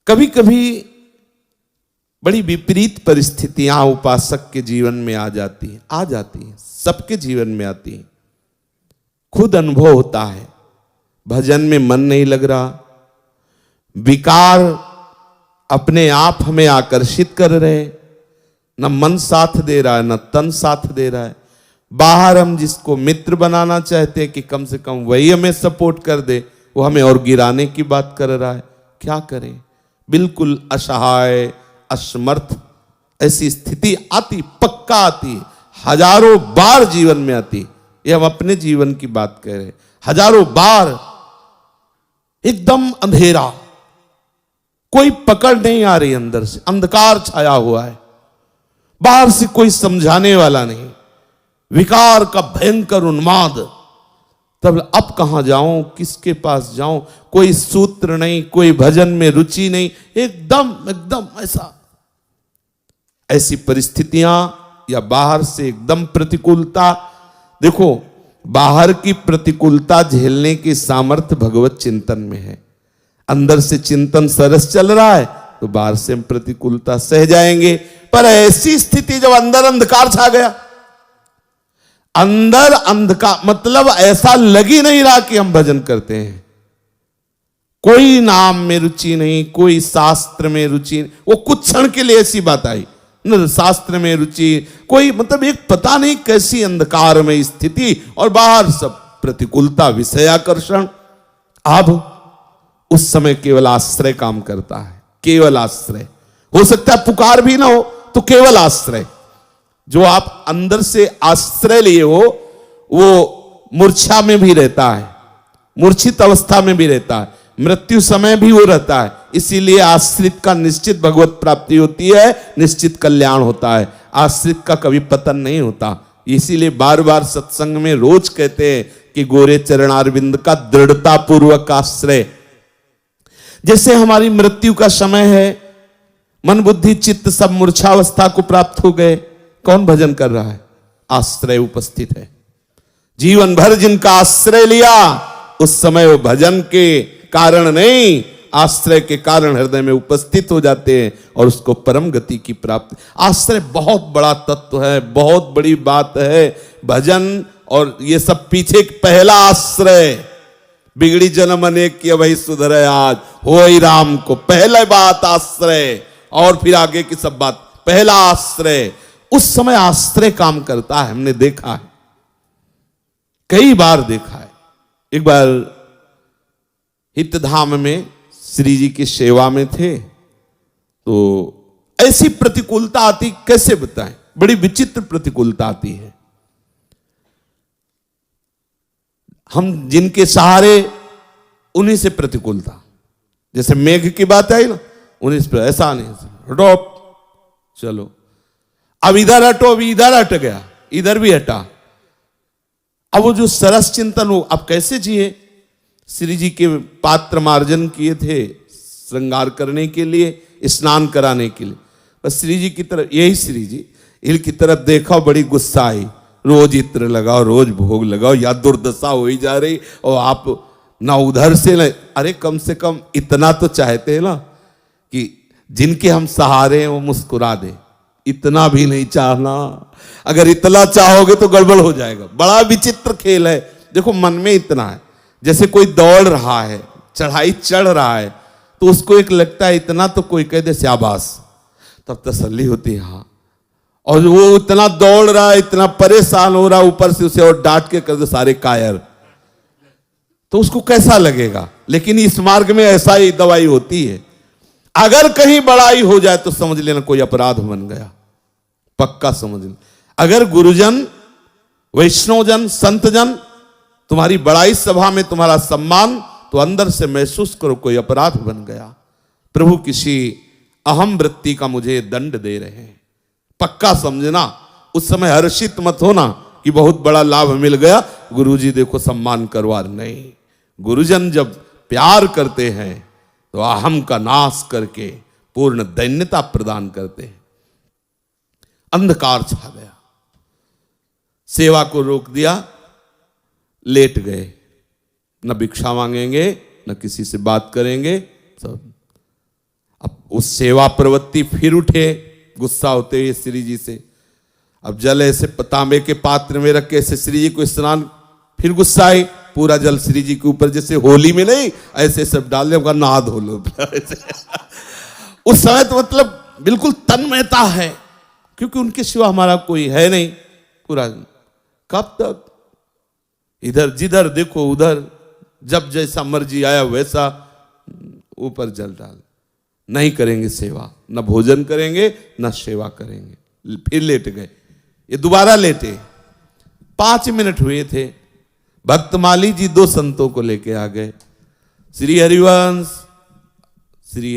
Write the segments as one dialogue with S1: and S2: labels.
S1: कभी कभी बड़ी विपरीत परिस्थितियां उपासक के जीवन में आ जाती हैं, सबके जीवन में आती हैं। खुद अनुभव होता है, भजन में मन नहीं लग रहा, विकार अपने आप हमें आकर्षित कर रहे हैं, न मन साथ दे रहा है न तन साथ दे रहा है। बाहर हम जिसको मित्र बनाना चाहते हैं कि कम से कम वही हमें सपोर्ट कर दे, वो हमें और गिराने की बात कर रहा है। क्या करें? बिल्कुल असहाय, असमर्थ ऐसी स्थिति आती, पक्का आती, हजारों बार जीवन में आती। ये हम अपने जीवन की बात कह रहे हैं। हजारों बार एकदम अंधेरा, कोई पकड़ नहीं आ रही, अंदर से अंधकार छाया हुआ है, बाहर से कोई समझाने वाला नहीं, विकार का भयंकर उन्माद। तब अब कहां जाऊं, किसके पास जाऊं? कोई सूत्र नहीं, कोई भजन में रुचि नहीं, एकदम एकदम ऐसी परिस्थितियां, या बाहर से एकदम प्रतिकूलता। देखो, बाहर की प्रतिकूलता झेलने की सामर्थ्य भगवत चिंतन में है। अंदर से चिंतन सरस चल रहा है तो बाहर से हम प्रतिकूलता सह जाएंगे। पर ऐसी स्थिति जब अंदर अंधकार छा गया, अंदर अंधकार मतलब ऐसा लग ही नहीं रहा कि हम भजन करते हैं, कोई नाम में रुचि नहीं, कोई शास्त्र में रुचि नहीं। वो कुछ क्षण के लिए ऐसी बात आई न, शास्त्र में रुचि कोई, मतलब एक पता नहीं कैसी अंधकार में स्थिति, और बाहर सब प्रतिकूलता, विषयाकर्षण। अब उस समय केवल आश्रय काम करता है, केवल आश्रय। हो सकता है पुकार भी ना हो तो केवल आश्रय, जो आप अंदर से आश्रय लिए हो वो मूर्छा में भी रहता है, मूर्छित अवस्था में भी रहता है, मृत्यु समय भी वो रहता है। इसीलिए आश्रित का निश्चित भगवत प्राप्ति होती है, निश्चित कल्याण होता है। आश्रित का कभी पतन नहीं होता। इसीलिए बार बार सत्संग में रोज कहते हैं कि गोरे चरणारविंद का दृढ़ता पूर्वक आश्रय। जैसे हमारी मृत्यु का समय है, मन बुद्धि चित्त सब मूर्छावस्था को प्राप्त हो गए, कौन भजन कर रहा है? आश्रय उपस्थित है। जीवन भर जिनका आश्रय लिया, उस समय वो भजन के कारण नहीं, आश्रय के कारण हृदय में उपस्थित हो जाते हैं और उसको परम गति की प्राप्ति। आश्रय बहुत बड़ा तत्व है, बहुत बड़ी बात है। भजन और ये सब पीछे पहला आश्रय, बिगड़ी जन्म अनेक की वही सुधरे आज, होई राम को, पहले बात आश्रय, और फिर आगे की सब बात। पहला आश्रय, उस समय आश्रय काम करता है। हमने देखा है, कई बार देखा है। एक बार हितधाम में श्री जी की सेवा में थे, तो ऐसी प्रतिकूलता आती, कैसे बताएं, बड़ी विचित्र प्रतिकूलता आती है। हम जिनके सहारे, उन्हीं से प्रतिकूलता। जैसे मेघ की बात आई ना, उन्हीं से, ऐसा नहीं, हटो चलो, अब इधर हटो, अभी इधर हट गया, इधर भी हटा। अब वो जो सरस चिंतन हो, अब कैसे जिए? श्री जी के पात्र मार्जन किए थे श्रृंगार करने के लिए, स्नान कराने के लिए। बस श्री जी की तरफ, यही श्री जी इनकी तरफ देखा, बड़ी गुस्सा आई। रोज इत्र लगाओ, रोज भोग लगाओ, या दुर्दशा हो ही जा रही, और आप ना उधर से ना, अरे कम से कम इतना तो चाहते हैं ना कि जिनके हम सहारे हैं वो मुस्कुरा दे। इतना भी नहीं चाहना, अगर इतना चाहोगे तो गड़बड़ हो जाएगा। बड़ा विचित्र खेल है। देखो, मन में इतना है, जैसे कोई दौड़ रहा है, चढ़ाई चढ़ रहा है, तो उसको एक लगता है इतना तो कोई कह दे शाबाश, तब तसल्ली होती है। हाँ, और वो इतना दौड़ रहा है, इतना परेशान हो रहा है, ऊपर से उसे और डांट के कर दे सारे कायर, तो उसको कैसा लगेगा? लेकिन इस मार्ग में ऐसा ही दवाई होती है। अगर कहीं बड़ाई हो जाए तो समझ लेना कोई अपराध बन गया, पक्का समझ लेना। अगर गुरुजन, वैष्णवजन, संतजन तुम्हारी बड़ाई सभा में तुम्हारा सम्मान, तो अंदर से महसूस करो कोई अपराध बन गया, प्रभु किसी अहम वृत्ति का मुझे दंड दे रहे हैं। पक्का समझना, उस समय हर्षित मत होना कि बहुत बड़ा लाभ मिल गया, गुरुजी देखो सम्मान करवा। नहीं, गुरुजन जब प्यार करते हैं तो अहम का नाश करके पूर्ण दैन्यता प्रदान करते हैं। अंधकार छा गया, सेवा को रोक दिया, लेट गए, न भिक्षा मांगेंगे न किसी से बात करेंगे सब। उस सेवा प्रवृत्ति फिर उठे गुस्सा होते हुए श्री जी से। अब जल ऐसे तांबे के पात्र में रख के ऐसे श्री जी को स्नान, फिर गुस्सा आई, पूरा जल श्री जी के ऊपर, जैसे होली में नहीं ऐसे सब डाल दिया, नहा धो लो। उस समय तो मतलब बिल्कुल तन्मयता है, क्योंकि उनके सिवा हमारा कोई है नहीं। पूरा कब तक इधर जिधर देखो उधर, जब जैसा मर्जी आया वैसा ऊपर जल डाल। नहीं करेंगे सेवा, न भोजन करेंगे न सेवा करेंगे। फिर लेट गए, ये दोबारा लेटे। 5 मिनट हुए थे, भक्तमाली जी 2 संतों को लेके आ गए। श्री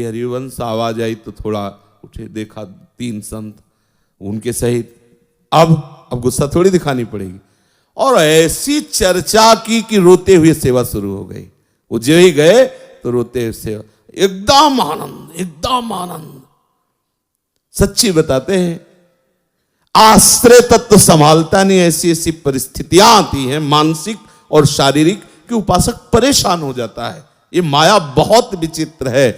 S1: हरिवंश आवाज आई तो थोड़ा उठे, देखा 3 संत उनके सहित। अब गुस्सा थोड़ी दिखानी पड़ेगी, और ऐसी चर्चा की कि रोते हुए सेवा शुरू हो गई। वो जो ही गए तो रोते हुए सेवा, एकदम आनंद, एकदम आनंद। सच्ची बताते हैं, आश्रय तत्व संभालता नहीं, ऐसी ऐसी परिस्थितियां आती हैं मानसिक और शारीरिक कि उपासक परेशान हो जाता है। ये माया बहुत विचित्र है।